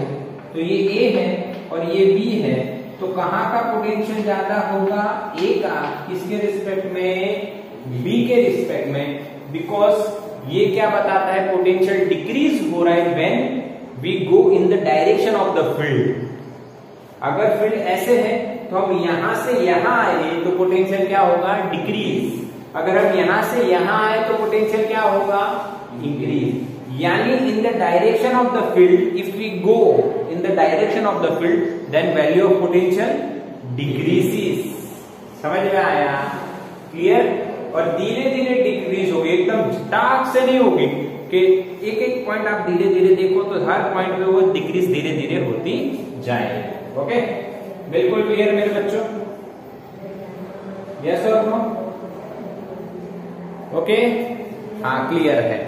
तो ये ए है और ये बी है, तो कहां का पोटेंशियल ज्यादा होगा? ए का। किसके रिस्पेक्ट में? बी के रिस्पेक्ट में। बिकॉज ये क्या बताता है? पोटेंशियल डिक्रीज हो रहा है when we go in the direction of the field. अगर फील्ड ऐसे है तो हम यहां से यहां आए तो पोटेंशियल क्या होगा? डिक्रीज। अगर हम यहां से यहां आए तो पोटेंशियल क्या होगा? इंक्रीज। यानी in the direction of the field, if we go in the direction of the field, then value of potential decreases. समझ में आया? क्लियर? और धीरे धीरे डिक्रीज होगी, एकदम झटाक से नहीं होगी कि एक एक पॉइंट आप धीरे धीरे देखो तो हर पॉइंट पे वो डिक्रीज धीरे धीरे होती जाए। ओके, बिल्कुल क्लियर मेरे बच्चों? यस और नो? ओके, हाँ क्लियर है।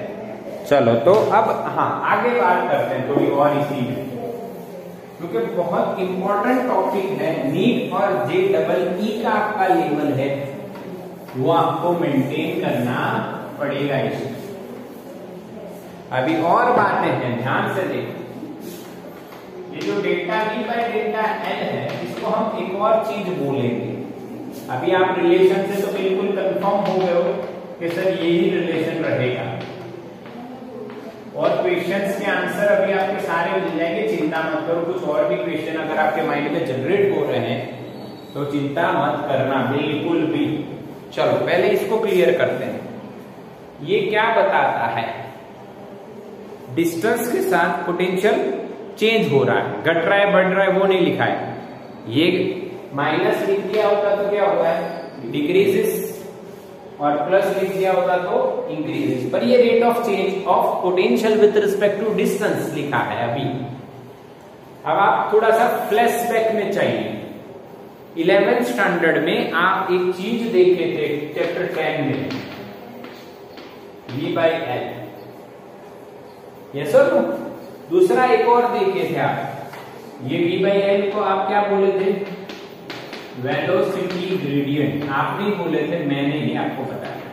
चलो तो अब हाँ आगे बात करते हैं थोड़ी और इसी में, क्योंकि बहुत इंपॉर्टेंट टॉपिक है। नीट और JEE का आपका लेवल है, वो आपको मेंटेन करना पड़ेगा इसमें। अभी और बातें हैं, ध्यान से देखो। ये जो delta V by delta L है, इसको हम एक और चीज बोलेंगे। अभी आप रिलेशन से तो बिल्कुल कंफर्म हो गए हो कि सर यही रिलेशन रहेगा, और क्वेश्चंस के आंसर अभी आपके सारे मिल जाएंगे, चिंता मत करो। कुछ और भी क्वेश्चन अगर आपके माइंड में जनरेट हो रहे हैं तो चिंता मत करना बिल्कुल भी। चलो पहले इसको क्लियर करते हैं। ये क्या बताता है? डिस्टेंस के साथ पोटेंशियल चेंज हो रहा है, घट रहा है, बढ़ रहा है, वो नहीं लिखा है। ये माइनस लिख दिया होता तो क्या होता है? डिक्रीजेस, और प्लस लिख दिया होता तो इंक्रीजेस। पर ये rate of change of potential with respect to distance लिखा है अभी। अब आप थोड़ा सा फ्लैशबैक में चाहिए। 11th स्टैंडर्ड में आप एक चीज देखे थे चैप्टर 10 में, V by L। Yes sir? दूसरा एक और देखे थे आप, ये V बाई L को आप क्या बोले थे? Velocity gradient. आप नहीं बोले थे, मैंने ही आपको बताया।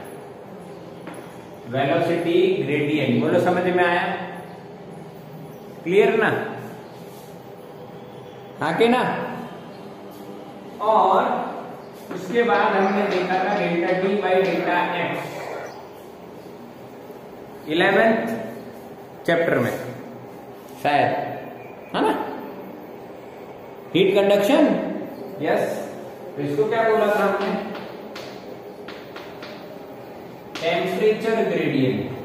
वेलोसिटी ग्रेडियंट बोलो, समझ में आया? क्लियर ना? हाँ के ना? और उसके बाद हमने देखा था delta T by delta X 11th chapter में शायद, है ना? Heat conduction. यस, तो इसको क्या बोला था हमने? Temperature gradient.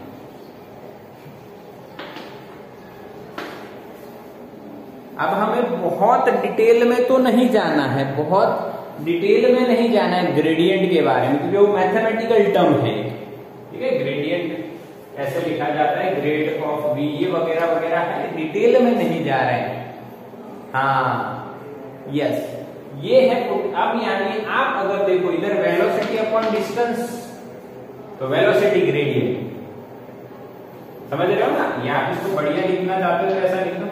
अब हमें बहुत डिटेल में तो नहीं जाना है, बहुत डिटेल में नहीं जाना है ग्रेडियंट के बारे में, क्योंकि वो मैथमेटिकल टर्म है। ठीक है, ग्रेडियंट ऐसे लिखा जाता है, ग्रेड ऑफ V, ये वगैरह वगैरह है, डिटेल में नहीं जा रहे हैं। हाँ यस, ये है। अब यानी आप अगर देखो इधर वेलोसिटी अपॉन डिस्टेंस, तो वेलोसिटी ग्रेडियंट, समझ रहे हो ना? ये आप इसको बढ़िया लिखना चाहते हो तो ऐसा लिखो,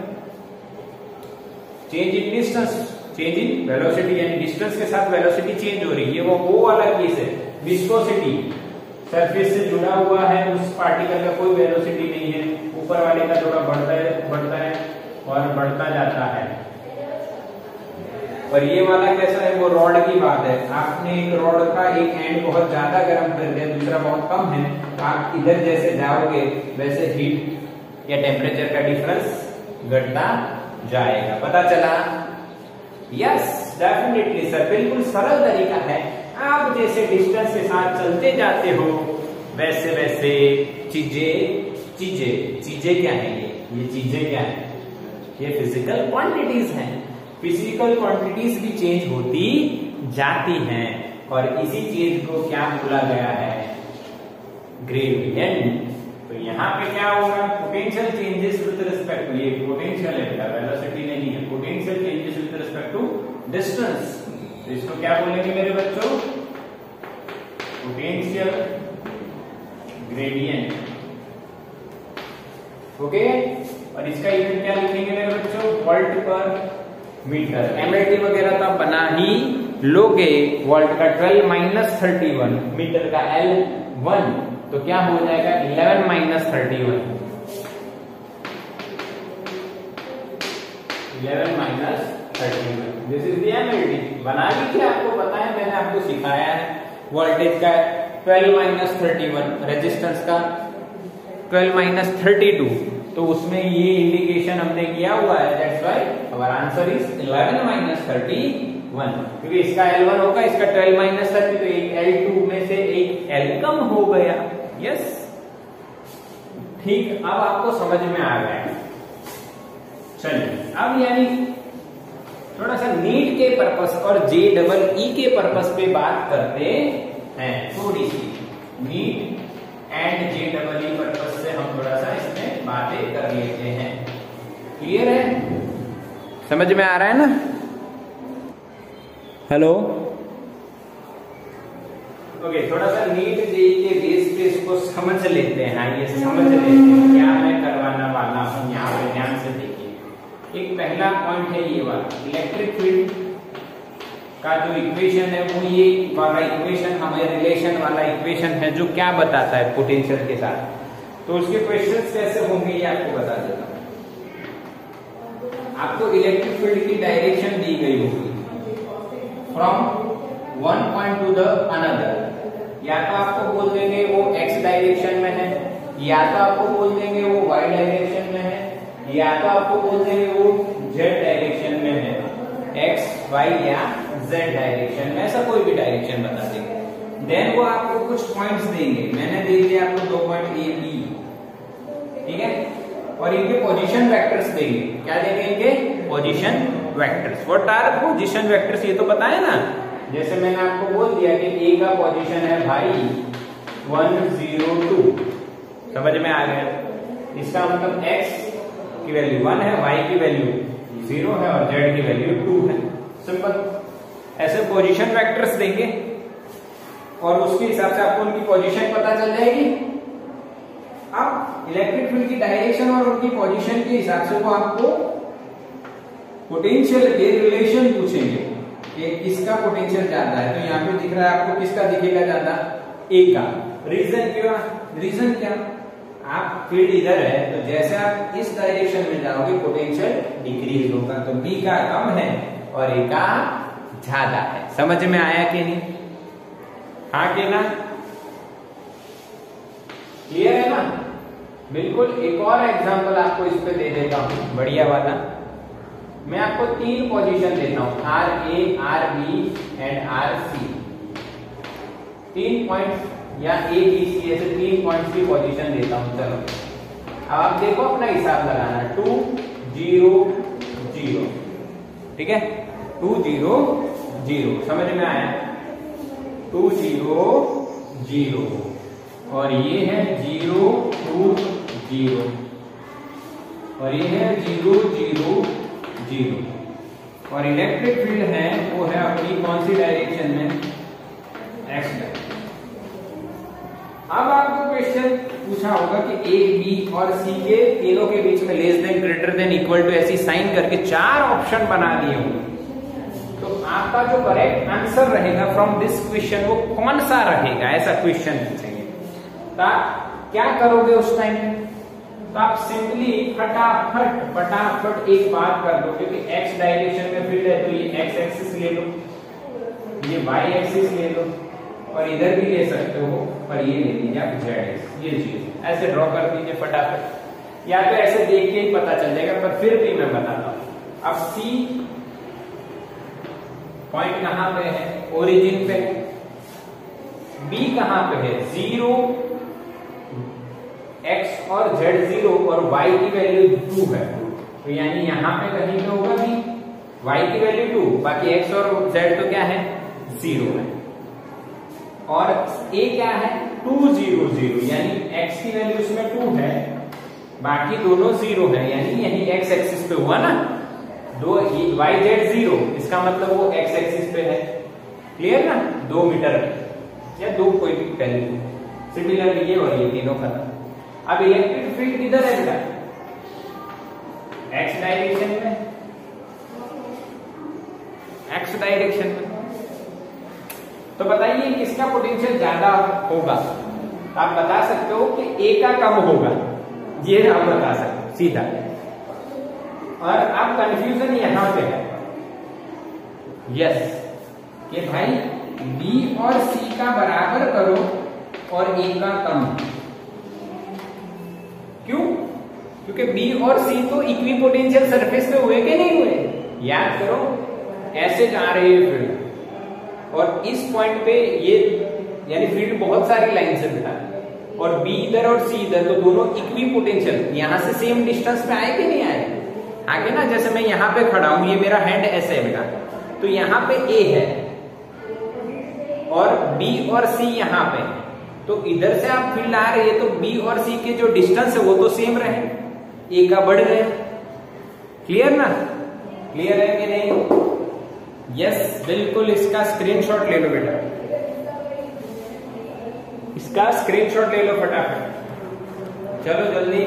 change in distance, change in velocity, यानी डिस्टेंस के साथ वेलोसिटी चेंज हो रही है। वो वाला केस है। विस्कोसिटी, सरफेस से जुड़ा हुआ है, उस पार्टिकल का कोई वेलोसिटी नहीं है, ऊपर वाले का थोड़ा बढ़ता है और बढ़ता जाता है। और ये वाला कैसा है? वो रॉड की बात है। आपने एक रॉड का एक एंड बहुत ज्यादा गर्म कर दिया, दूसरा बहुत कम है, आप इधर जैसे जाओगे वैसे हीट या टेम्परेचर का डिफरेंस घटता जाएगा। पता चला? यस डेफिनेटली सर, बिल्कुल सरल तरीका है। आप जैसे डिस्टेंस के साथ चलते जाते हो वैसे वैसे चीजें क्या है? ये चीजें क्या है? ये फिजिकल क्वांटिटीज हैं। फिजिकल क्वांटिटीज भी चेंज होती जाती हैं, और इसी चीज को क्या बोला गया है? ग्रेडियंट। तो यहाँ पे क्या होगा? Potential changes with respect to, ये पोटेंशियल है, वेलोसिटी नहीं है, potential changes with respect to distance. तो इसको क्या बोलेंगे मेरे बच्चों? Potential gradient. ओके, और इसका यूनिट क्या लिखेंगे मेरे बच्चों? Volt per metre. एमएलटी वगैरह तो बना ही लोगे। वोल्ट का 12 माइनस 31, मीटर का L1, तो क्या हो जाएगा? 11 minus 31, 11 minus 31। This is the MLT. बना लीजिए, आपको पता है, मैंने आपको सिखाया है। वोल्टेज का 12 माइनस 31, रेजिस्टेंस का 12 माइनस 32, तो उसमें ये इंडिकेशन हमने किया हुआ है। That's why our answer is 11 minus 31, क्योंकि इसका L1 होगा, इसका 12 माइनस 30, तो एक L2 में से एक L कम हो गया। यस, ठीक, अब आपको समझ में आ गया। चलिए, अब यानी थोड़ा सा नीट के पर्पस और JEE के पर्पस पे बात करते हैं। थोड़ी C neat and JEE purpose से हम थोड़ा सा इसमें बातें कर लेते हैं। क्लियर है? समझ में आ रहा है ना? हेलो, ओके, थोड़ा सा नीट JEE के बेस पे इसको समझ लेते हैं। ये समझ लेते हैं क्या मैं करवाना वाला हूं। यहाँ पे ध्यान से देखिए, एक पहला पॉइंट है ये वाला, इलेक्ट्रिक फील्ड का जो इक्वेशन है वो ये वाला इक्वेशन, हमें रिलेशन वाला इक्वेशन है जो क्या बताता है पोटेंशियल के साथ। तो उसके क्वेश्चंस कैसे होंगे ये आपको बता देता हूं। आपको इलेक्ट्रिक फील्ड की डायरेक्शन दी गई होगी from one point two the another. या तो आपको बोल देंगे वो x डायरेक्शन में है, या तो आपको बोल देंगे वो y डायरेक्शन में है, या तो आपको बोल देंगे वो z डायरेक्शन में है, x, y या z डायरेक्शन में, ऐसा कोई भी डायरेक्शन बता देंगे। देन वो आपको कुछ पॉइंट्स देंगे। मैंने दे दिया आपको 2 पॉइंट A, B, ठीक है, और इनके पोजीशन वेक्टर्स देंगे। क्या देंगे? इनके position vectors. What are position vectors? ये तो पता है ना। जैसे मैंने आपको बोल दिया कि A का पोजीशन है भाई 1, 0, 2, समझ में आ गया। इसका मतलब x की वैल्यू 1 है, y की वैल्यू 0 है और z की वैल्यू 2 है। सिंपल। ऐसे पोजीशन वेक्टर्स देंगे और उसके हिसाब से आपको उनकी पोजीशन पता चल जाएगी। अब इलेक्ट्रिक फील्ड की डायरेक्शन और उनकी पोजीशन के हिसाब से वो आपको पोटेंशियल के रिलेशन पूछेंगे कि किसका पोटेंशियल ज्यादा है। तो यहाँ पे दिख रहा है आपको, किसका दिखेगा ज्यादा? A का। रीजन क्या? रीजन क्या? आप फील्ड इधर है, तो जैसे आप इस डायरेक्शन में जाओगे पोटेंशियल डिक्रीज होगा। तो B का कम है और A का ज्यादा है। समझ में आया कि नहीं? हाँ कि ना? क्लियर है ना? बिल्कुल। एक और एग्जांपल आपको इस पे दे देता हूं, बढ़िया वाला। मैं आपको 3 पोजीशन देता हूं, RA, RB and RC। 3 points या A, B, C, ऐसे 3 पॉइंट्स की पोजीशन देता हूं। चलो, अब आप देखो, अपना हिसाब लगाना। 2, 0, 0, ठीक है? 2, 0, 0, समझ में आया? 2, 0, 0, और ये है 0, 2, 0, और ये है 0, 0, 0, और इलेक्ट्रिक फील्ड है वो है अपनी कौन सी डायरेक्शन में? x direction. अब आपको क्वेश्चन पूछा होगा कि A, B और C के तीनों के बीच में less than, greater than, equal to ऐसी साइन करके 4 ऑप्शन बना दिए होंगे। तो आपका जो करेक्ट आंसर रहेगा फ्रॉम दिस क्वेश्चन वो कौन सा रहेगा? ऐसा क्वेश्चन पूछेंगे। तो आप क्या करोगे उस टाइम? तो आप सिंपली फटाफट एक बात कर लो, क्योंकि x डायरेक्शन में फील्ड है तो ये x एक्सिस ले लो, ये y एक्सिस ले लो, और इधर भी ले सकते हो, पर ये ले लीजिए आप z एक्सिस। ये चीज ऐसे ड्रॉ कर दीजिए फटाफट, या तो ऐसे देख के ही पता चल जाएगा, पर फिर भी मैं बताता हूं। अब C पॉइंट कहां पे है? ओरिजिन पे। B कहां पे है? 0, x और z 0 और y की वैल्यू 2 है, तो यानी यहां पे कहीं पे होगा भी y की वैल्यू 2, बाकी x और z तो क्या है? 0 है। और a क्या है? 2, 0, 0, यानी x की वैल्यू उसमें 2 है, बाकी दोनों 0 है, यानी यही x एक्सिस पे हुआ ना। दो y z 0, इसका मतलब वो x एक्सिस पे है। क्लियर ना? 2 मीटर। या दो कोई भी वैल्यू। सिमिलर ये और ये तीनों खत्म। अब इलेक्ट्रिक फील्ड किधर है बेटा? एक्स डायरेक्शन में, एक्स डायरेक्शन में। तो बताइए किसका पोटेंशियल ज्यादा होगा? आप बता सकते हो कि ए का कम होगा, ये आप बता सकते हो सीधा। और अब कंफ्यूजन यहां पे है, यस, कि भाई बी और सी का बराबर करो और ए का कम। क्यों? क्योंकि बी और सी तो इक्वी पोटेंशियल सरफेस पे हुए कि नहीं हुए? याद करो, ऐसे जा रही है फील्ड और इस पॉइंट पे ये यानी फील्ड बहुत सारी लाइन से बिठा और बी इधर और सी इधर, तो दोनों इक्वी पोटेंशियल यहां से सेम डिस्टेंस पे आए कि नहीं आए? आगे ना, जैसे मैं यहां पे खड़ा हूं, ये मेरा हैंड ऐसे है बेटा, तो यहां पे ए है और बी और सी यहां पे, तो इधर से आप फील्ड आ रही है तो बी और सी के जो डिस्टेंस है वो तो सेम रहे, ए का बढ़ गया। क्लियर ना? क्लियर है कि नहीं? यस, बिल्कुल। इसका स्क्रीनशॉट ले लो बेटा, इसका स्क्रीनशॉट ले लो फटाफट, चलो जल्दी।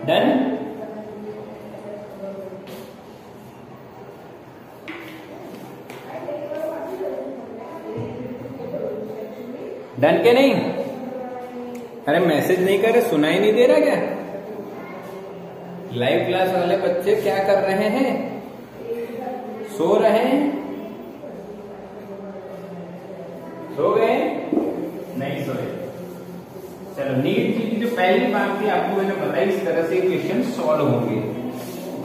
डन? डन के नहीं? अरे मैसेज नहीं कर रहे, सुनाई नहीं दे रहा क्या? लाइव क्लास वाले बच्चे क्या कर रहे हैं? सो रहे हैं? सो गए? नहीं सोए। चलो, नीट की जो पहली बात थी आपको मैंने बताई, इस तरह से क्वेश्चन सॉल्व होंगे।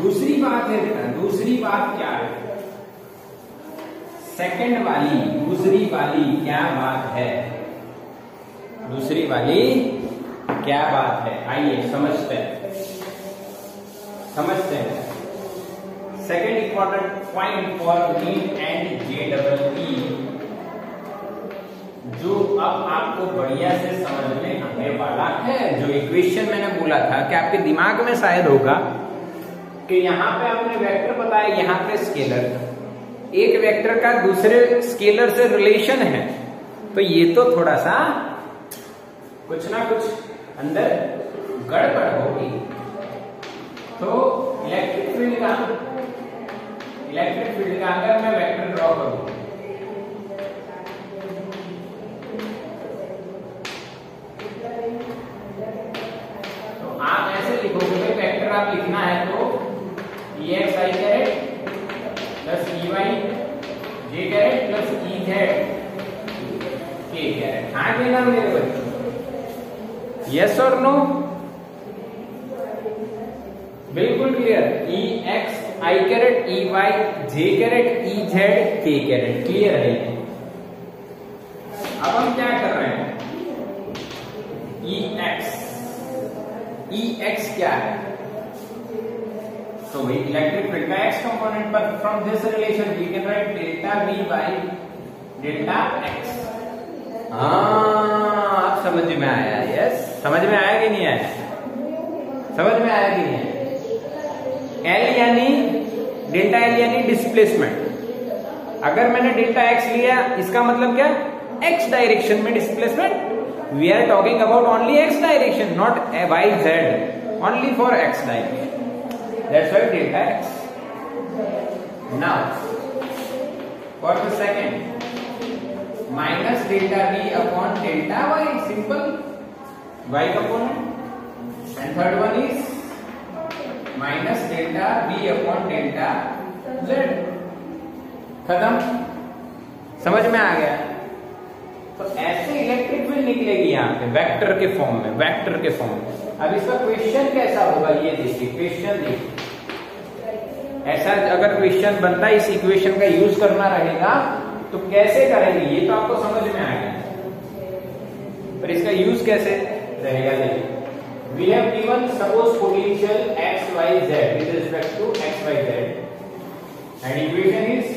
दूसरी बात है बेटा, दूसरी बात क्या है? सेकंड वाली, दूसरी वाली क्या बात है? दूसरी वाली क्या बात है? आइए समझते हैं, समझते हैं। Second important point for neat and JEE, जो अब आपको बढ़िया से समझ में आने वाला है। जो इक्वेशन मैंने बोला था कि आपके दिमाग में शायद होगा कि यहाँ पे आपने वेक्टर बताया, यहाँ पे स्केलर, एक वेक्टर का दूसरे स्केलर से रिलेशन है, तो ये तो थोड़ा सा कुछ ना कुछ अंदर गड़बड़ होगी। तो इलेक्ट्रिक फील्ड का अगर मैं वेक्टर ड्रॉ करूं, तो आप ऐसे लिखोगे, वेक्टर आप लिखना है तो EXi caret plus EY J caret plus EZ K caret. हाँ देना मेरे बच्चों, यस और नो? बिल्कुल clear. EXi caret, EY J caret, EZ K caret. Clear है? अब हम क्या कर रहे हैं? EX क्या है? तो भाई इलेक्ट्रिक फील्ड का x कंपोनेंट, पर from this relation we can write delta V by delta x। हाँ, अब समझ में आया। यस, समझ में आया कि नहीं आया? समझ में आया कि नहीं आया? L यानी डेल्टा L यानी डिस्प्लेसमेंट। अगर मैंने डेल्टा x लिया, इसका मतलब क्या? x डायरेक्शन में displacement. We are talking about only x direction, not y z, only for x direction. That's why delta x। Now for the second, minus delta v upon delta y, simple y component. And third one is minus delta v upon delta z। खत्म? समझ में आ गया? तो ऐसे इलेक्ट्रिक फील्ड निकलेगी यहाँ पे वेक्टर के फॉर्म में, वेक्टर के फॉर्म में। अब इसका क्वेश्चन कैसा होगा ये देखिए, क्वेश्चन देखिए। ऐसा अगर क्वेश्चन बनता है, इस इक्वेशन का यूज करना रहेगा, तो कैसे करेंगे ये तो आपको समझ में आ गया, पर इसका यूज कैसे रहेगा देखिए। We have given suppose potential x, y, z with respect to x, y, z, and equation is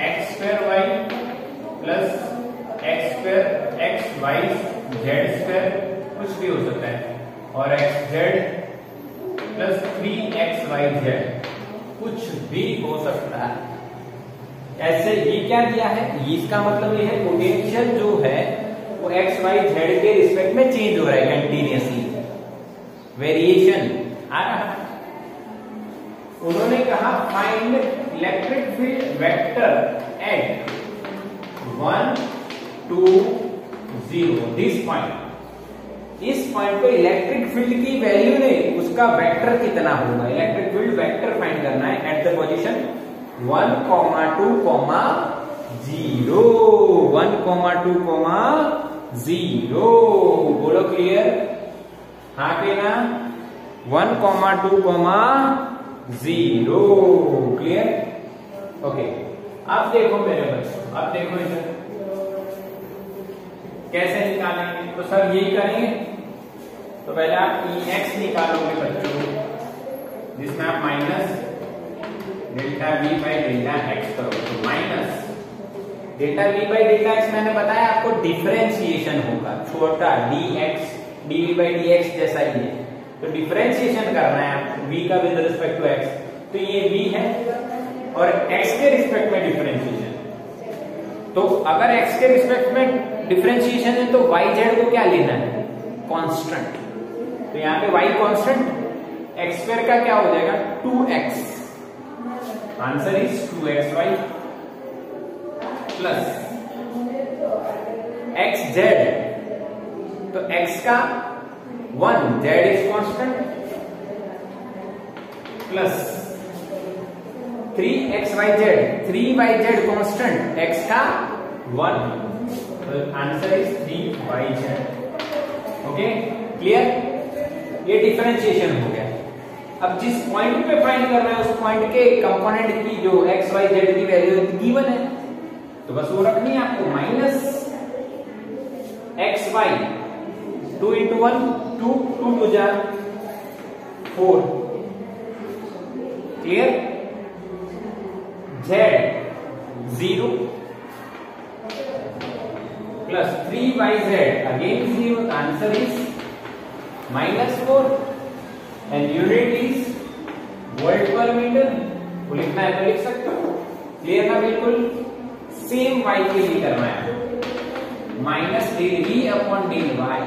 x square y plus x square x y z square, कुछ भी हो सकता है, और x z plus 3xyz, कुछ भी हो सकता है। ऐसे ये क्या दिया है, इसका मतलब ये है पोटेंशियल जो है वो एक्स वाई जेड के रिस्पेक्ट में चेंज हो रहा है कंटिन्यूसली, वेरिएशन आ रहा है। उन्होंने कहा find electric field vector eight 1 2 0 this point. इस पॉइंट पे इलेक्ट्रिक फील्ड की वैल्यू नहीं, उसका वेक्टर कितना होगा, इलेक्ट्रिक फील्ड वेक्टर फाइंड करना है एट द पोजीशन 1, 2, 0 1, 2, 0। बोलो क्लियर, हाँ के ना, 1, 2, 0 क्लियर। ओके, अब देखो मेरे बच्चों, अब देखो इधर कैसे निकालेंगे। तो सर यही करेंगे, तो पहले आप Ex निकालोगे बच्चों, जिसमें आप minus delta V by delta x करोगे। तो minus delta V by delta x मैंने बताया आपको डिफरेंशिएशन होगा, छोटा dx dV बाई dx जैसा ही है। तो डिफरेंशिएशन करना है आपको v का विद रिस्पेक्ट टू x, तो ये v है और x के रिस्पेक्ट में डिफरेंशिएशन। तो अगर x के रिस्पेक्ट में डिफरेंशिएशन है तो yz को क्या लेना है, कांस्टेंट। तो यहाँ पे y कांस्टेंट, x स्क्वायर का क्या हो जाएगा 2x, answer is 2xy plus xz। तो x का 1, z is constant, plus 3xyz, 3yz constant, x का 1, तो answer is 3yz। Okay clear, ये डिफरेंशिएशन हो गया। अब जिस पॉइंट पे फाइंड कर रहे हैं उस पॉइंट के कंपोनेंट की जो x y z की वैल्यू गिवन है, तो बस वो रखनी है आपको, माइनस एक्स वाई 2 into 1 2 2 2 जा 4 clear, z 0 plus 3yz again 0, answer is -4 and unit is volt per metre. वो लिखना है तो लिख सकते हो, क्लियर ना। बिल्कुल सेम y के लिए करना है, minus del v upon del y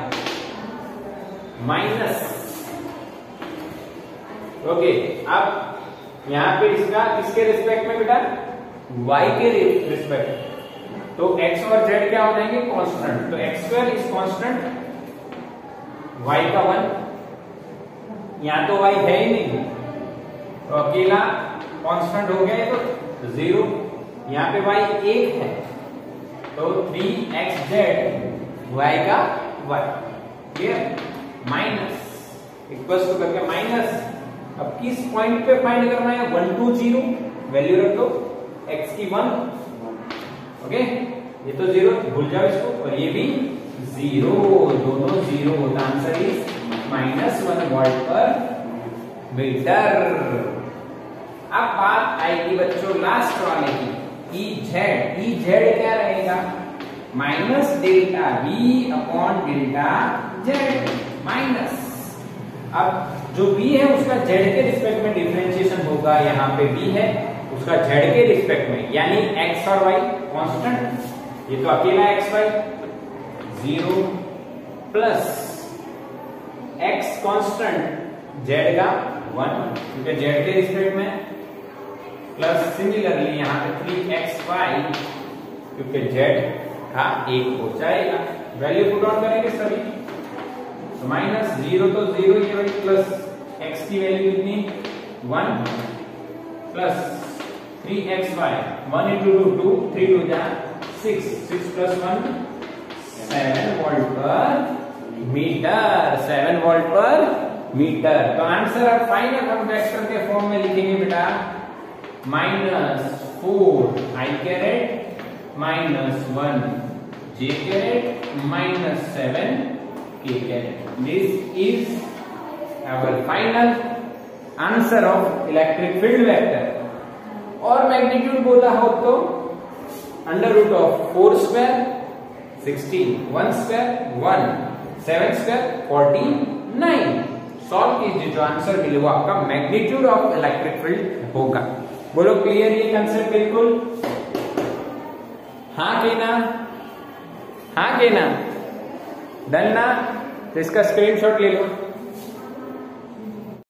minus. Okay, अब यहां पे इसका किसके रिस्पेक्ट में बेटा, y के रिस्पेक्ट। तो x और z क्या हो जाएंगे, कांस्टेंट। तो x square is constant, y का 1, यहां तो y है ही नहीं तो अकेला कांस्टेंट हो गया, तो 0। यहां पे y 1 है तो 3xz y का 1 क्लियर, माइनस इक्वल्स टू करके माइनस। अब किस पॉइंट पे फाइंड करना है, 1 2 0 वैल्यू रख दो, x की 1, ओके ये तो 0 भूल जाओ इसको, और ये भी 0, दोनों 0 होता, answer is -1 volt per metre. अब बात आएगी बच्चों लास्ट वाले की, EZ क्या रहेगा, minus delta V upon delta Z minus. अब जो V है उसका Z के रिस्पेक्ट में डिफरेंशिएशन होगा, यहाँ पे V है उसका Z के रिस्पेक्ट में, यानी x और y कांस्टेंट, ये तो अकेला xy 0 plus x constant z का 1 क्योंकि z के रिस्पेक्ट में, प्लस सिमिलरली यहाँ पे 3xy क्योंकि z का 1 हो जाएगा। वैल्यू पुट ऑन करेंगे सभी, तो माइनस 0 तो 0 ही है, प्लस x की वैल्यू कितनी 1 प्लस 3xy 1 into 2 3 2 जा 6 6 plus 1 7 volt per metre, 7 volt per metre. तो आंसर आप फाइनल हम वेक्टर के फॉर्म में लिखेंगे बेटा, -4 i caret -1 j caret -7 k caret. This is our final answer of electric field vector. और मैग्नीट्यूड बोला हो तो √4 स्क्वायर 16, 1 स्क्वायर 1, 7 स्क्वायर 49, सॉल्व कीजिए, जो आंसर मिले वो आपका मैग्नीट्यूड ऑफ इलेक्ट्रिक फील्ड होगा। बोलो क्लियर ये कंसेप्ट बिल्कुल? हाँ के ना? हाँ के ना? डन ना? तो इसका स्क्रीनशॉट ले लो।